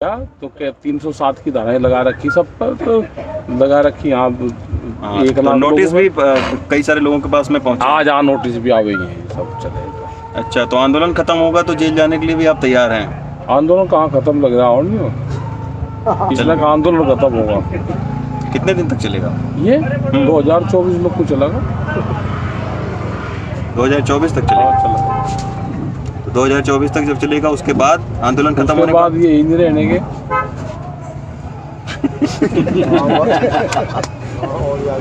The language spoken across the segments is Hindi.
तो क्या 307 की धाराएं लगा रखी सब पर, तो लगा रखी यहाँ एक तो लाख नोटिस लोगों भी कई सारे लोगों के पास में पहुंचा। आज नोटिस भी आ गई है, सब चलेगा। अच्छा, तो आंदोलन खत्म होगा तो जेल जाने के लिए भी आप तैयार हैं? आंदोलन कहाँ खत्म लग रहा और नहीं होगा, इसलिए का आंदोलन खत्म होगा। कितने दिन तक चलेगा ये 2024 लोग को चलेगा, 2024 तक चलेगा। चलेगा। तो 2024 तक जब चलेगा उसके बाद आंदोलन खत्म उसके होने बाद ये यही नहीं रहने के।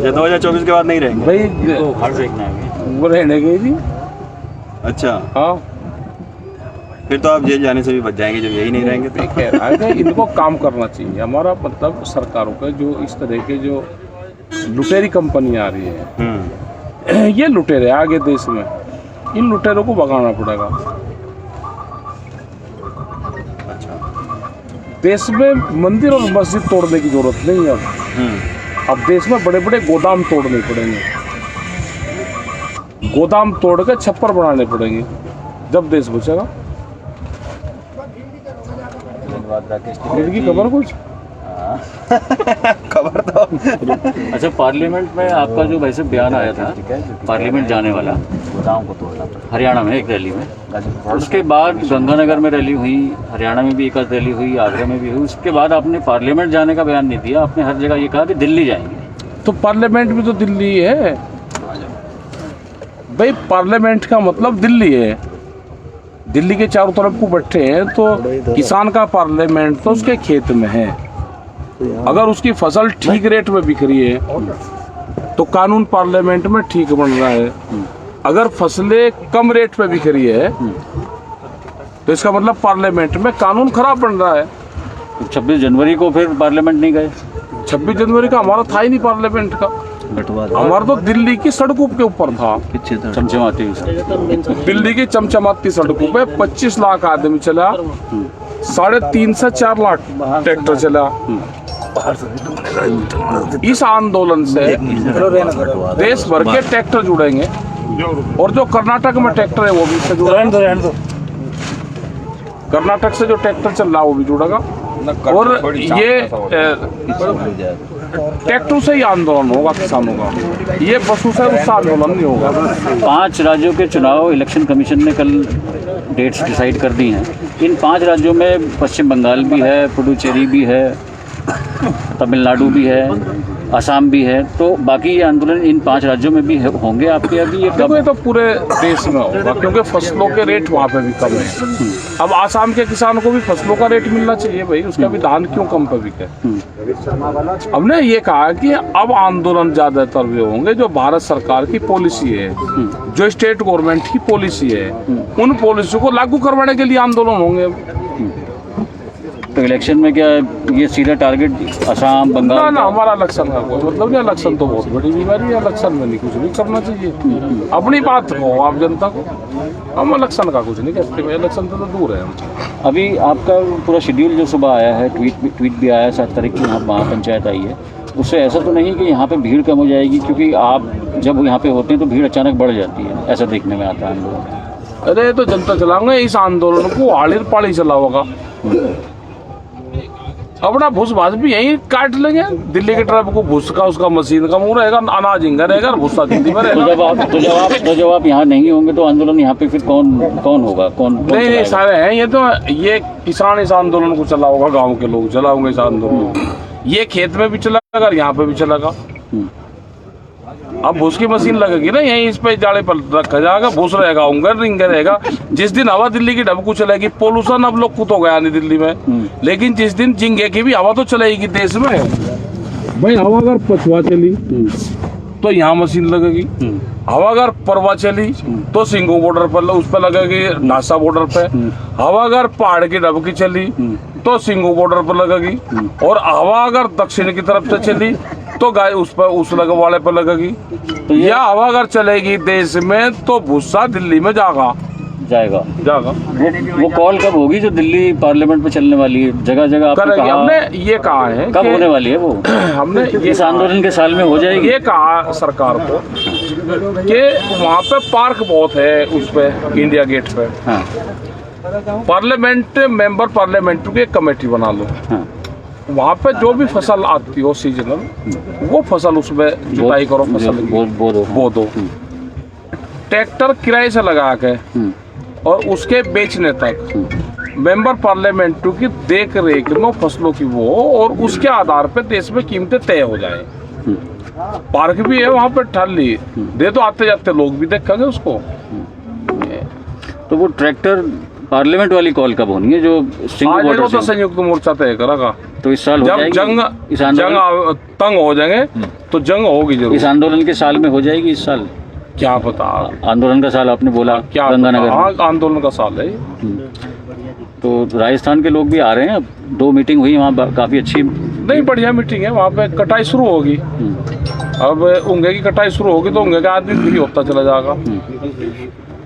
ये 2024 के बाद नहीं रहेंगे भाई तो हर देखना है वो रहने के जी। अच्छा, हाँ, फिर तो आप जेल जाने से भी बच जाएंगे जब यही नहीं रहेंगे तो। कह रहा है कि इनको काम करना चाहिए। हमारा मतलब सरकारों का जो इस तरह के जो लुटेरी कंपनी आ रही है, ये लुटेरे आगे देश में, इन लुटेरों को भगाना पड़ेगा। देश में मंदिर और मस्जिद तोड़ने की जरूरत नहीं है अब देश में बड़े बड़े गोदाम तोड़ने पड़ेंगे, गोदाम तोड़ के छप्पर बनाने पड़ेंगे, जब देश बचेगा। इनकी खबर कुछ खबर तो अच्छा, पार्लियामेंट में आपका जो वैसे बयान आया था पार्लियामेंट जाने वाला, गोदाम को तोड़ना, हरियाणा में एक रैली में, उसके बाद गंगानगर में रैली हुई, हरियाणा में भी एक रैली हुई, आगरा में भी हुई, उसके बाद आपने पार्लियामेंट जाने का बयान नहीं दिया। आपने हर जगह ये कहा कि दिल्ली जाएंगे। तो पार्लियामेंट भी तो दिल्ली है भाई, पार्लियामेंट का मतलब दिल्ली है। दिल्ली के चारों तरफ को बैठे हैं, तो किसान का पार्लियामेंट तो उसके खेत में है। अगर उसकी फसल ठीक रेट में बिक रही है तो कानून पार्लियामेंट में ठीक बन रहा है। अगर फसलें कम रेट पे बिक रही है तो इसका मतलब पार्लियामेंट में कानून खराब बन रहा है। 26 जनवरी को फिर पार्लियामेंट नहीं गए? 26 जनवरी का हमारा था ही नहीं पार्लियामेंट का, हमारा तो दिल्ली की सड़कों के ऊपर था, चमचमाती दिल्ली की चमचमाती सड़कों पे 25 लाख आदमी चला, 3.5 से 4 लाख ट्रैक्टर चला। इस आंदोलन से देश भर के ट्रैक्टर जुड़ेंगे, और जो कर्नाटक में ट्रैक्टर है वो भी इससे जुड़ेंगे। कर्नाटक से जो ट्रैक्टर चल रहा है वो भी जुड़ेगा, और ये ट्रैक्टर से ही आंदोलन होगा किसानों का, ये पशु से उससे आंदोलन नहीं होगा। 5 राज्यों के चुनाव इलेक्शन कमीशन ने कल डेट्स डिसाइड कर दी हैं। इन 5 राज्यों में पश्चिम बंगाल भी है, पुडुचेरी भी है, तमिलनाडु भी है, असम भी है, तो बाकी ये आंदोलन इन 5 राज्यों में भी होंगे आपके? अभी ये कब? ये तो पूरे देश में होगा, क्योंकि फसलों के रेट वहाँ पे भी कम है। अब आसाम के किसान को भी फसलों का रेट मिलना चाहिए भाई, उसका भी धान क्यों कम पे बिके। हमने ये कहा कि अब आंदोलन ज्यादातर वे होंगे जो भारत सरकार की पॉलिसी है, जो स्टेट गवर्नमेंट की पॉलिसी है, उन पॉलिसी को लागू करवाने के लिए आंदोलन होंगे। तो इलेक्शन में क्या ये सीधा टारगेट असम, बंगाल? ना, हमारा इलेक्शन का कोई मतलब नहीं। इलेक्शन तो बहुत बड़ी बीमारी है, इलेक्शन में नहीं कुछ भी करना चाहिए। अपनी बात हो आप जनता को, हम इलेक्शन का कुछ नहीं कहते, इलेक्शन तो दूर है। अभी आपका पूरा शेड्यूल जो सुबह आया है, ट्वीट भी आया है, 7 तारीख की यहाँ महापंचायत आई है, उससे ऐसा तो नहीं कि यहाँ पे भीड़ कम हो जाएगी? क्योंकि आप जब यहाँ पे होते हैं तो भीड़ अचानक बढ़ जाती है, ऐसा देखने में आता है हम लोगों। अरे तो जनता चलाऊंगे इस आंदोलन को, आड़िर पाड़ी चलाओगा, अपना भूस भास भी यही काट लेंगे। दिल्ली के ट्रक को भूस का उसका मशीन का मुंह रहेगा, अनाज इंगा रहेगा, भूसा दिल्ली में रहेगा। जब आप यहाँ नहीं होंगे तो आंदोलन यहाँ पे फिर कौन होगा? कौन नहीं, सारे हैं ये तो, ये किसान इस आंदोलन को चलाओगा, गाँव के लोग चलाओगे इस आंदोलन। ये खेत में भी चलेगा, यहाँ पे भी चलेगा। अब भूस की मशीन लगेगी ना यहीं, इस पे जाले पर रखा जाएगा, भूस रहेगा, उंगर रिंग रहेगा। जिस दिन हवा दिल्ली की ढबकू चलेगी, पोल्यूशन अब लोग को तो गया नहीं दिल्ली में, लेकिन जिस दिन झिंगे की भी हवा तो चलेगी देश में भाई। हवा अगर पछुआ चली तो यहाँ मशीन लगेगी, हवा अगर परवा चली तो सिंगू बॉर्डर पर उस पर लगेगी, नासा बॉर्डर पे। हवा अगर पहाड़ की ढबकी चली तो सिंगू बॉर्डर पर लगेगी, और हवा अगर दक्षिण की तरफ से चली तो गाय उस पर उस वाले पर लगेगी। तो या हवा अगर चलेगी देश में तो भूसा दिल्ली में जाएगा। वो कॉल कब होगी जो दिल्ली पार्लियामेंट में चलने वाली है? जगह जगह करेगी। हमने ये कहा है कब होने वाली है वो? हमने इस आंदोलन के साल में हो जाएगी। ये कहा सरकार को कि वहाँ पे पार्क बहुत है, उस पे इंडिया गेट पे। हाँ। पार्लियामेंट मेंबर पार्लियामेंट की एक कमेटी बना लो, हाँ वहाँ पे जो भी फसल आती हो सीजनल वो फसल उसमें जुताई करो, फसल की बो दो। ट्रैक्टर किराए से लगा के और उसके बेचने तक मेंबर पार्लियामेंट की देख रेख नो फसलों की वो, और उसके आधार पे देश में कीमतें तय हो जाए। पार्क भी है वहाँ पे ठाली दे, तो आते जाते लोग भी देखेंगे उसको। तो वो ट्रैक्टर पार्लियामेंट वाली कॉल कब होनी है जो आज देखो तो संयुक्त मोर्चा तय करेगा, तो इस साल हो जब जाएगी? जंग तंग हो जाएंगे तो जंग होगी जरूर। इस आंदोलन के साल में हो जाएगी इस साल? क्या पता, आंदोलन का साल आपने बोला, क्या गंगानगर हाँ आंदोलन का साल है। तो राजस्थान के लोग भी आ रहे हैं, अब 2 मीटिंग हुई वहाँ काफ़ी अच्छी, नहीं बढ़िया मीटिंग है, वहाँ पे कटाई शुरू होगी। अब ऊँगे की कटाई शुरू होगी तो ऊँगे का आदमी फ्री होता चला जाएगा।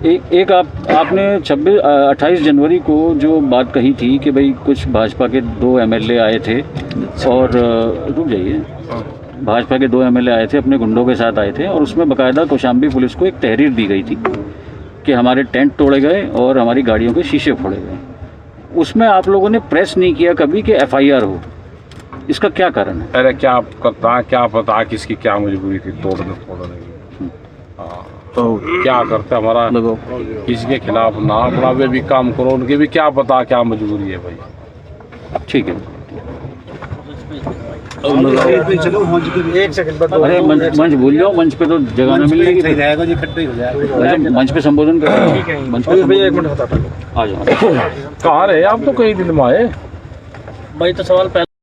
एक आपने 28 जनवरी को जो बात कही थी कि भाई कुछ भाजपा के 2 एमएलए आए थे और रुक जाइए, भाजपा के 2 एमएलए आए थे, अपने गुंडों के साथ आए थे, और उसमें बाकायदा कौशाम्बी पुलिस को एक तहरीर दी गई थी कि हमारे टेंट तोड़े गए और हमारी गाड़ियों के शीशे फोड़े गए। उसमें आप लोगों ने प्रेस नहीं किया कभी कि FIR हो, इसका क्या कारण है? अरे क्या करता, क्या पता किसकी क्या मजबूरी थी तोड़ने की। तो क्या करते हमारा किसी के खिलाफ ना, अपना वे भी काम करो, उनकी भी क्या पता क्या मजबूरी है भाई। ठीक है। एक सेकंड अरे मंच भूल जाओ, मंच पे तो जगह न मिलेगी, मंच पे संबोधन करो, मंच पे एक मिनट बताता हूँ। आ जाओ। कहाँ रहे आप, तो कई दिन में आए भाई तो सवाल पहले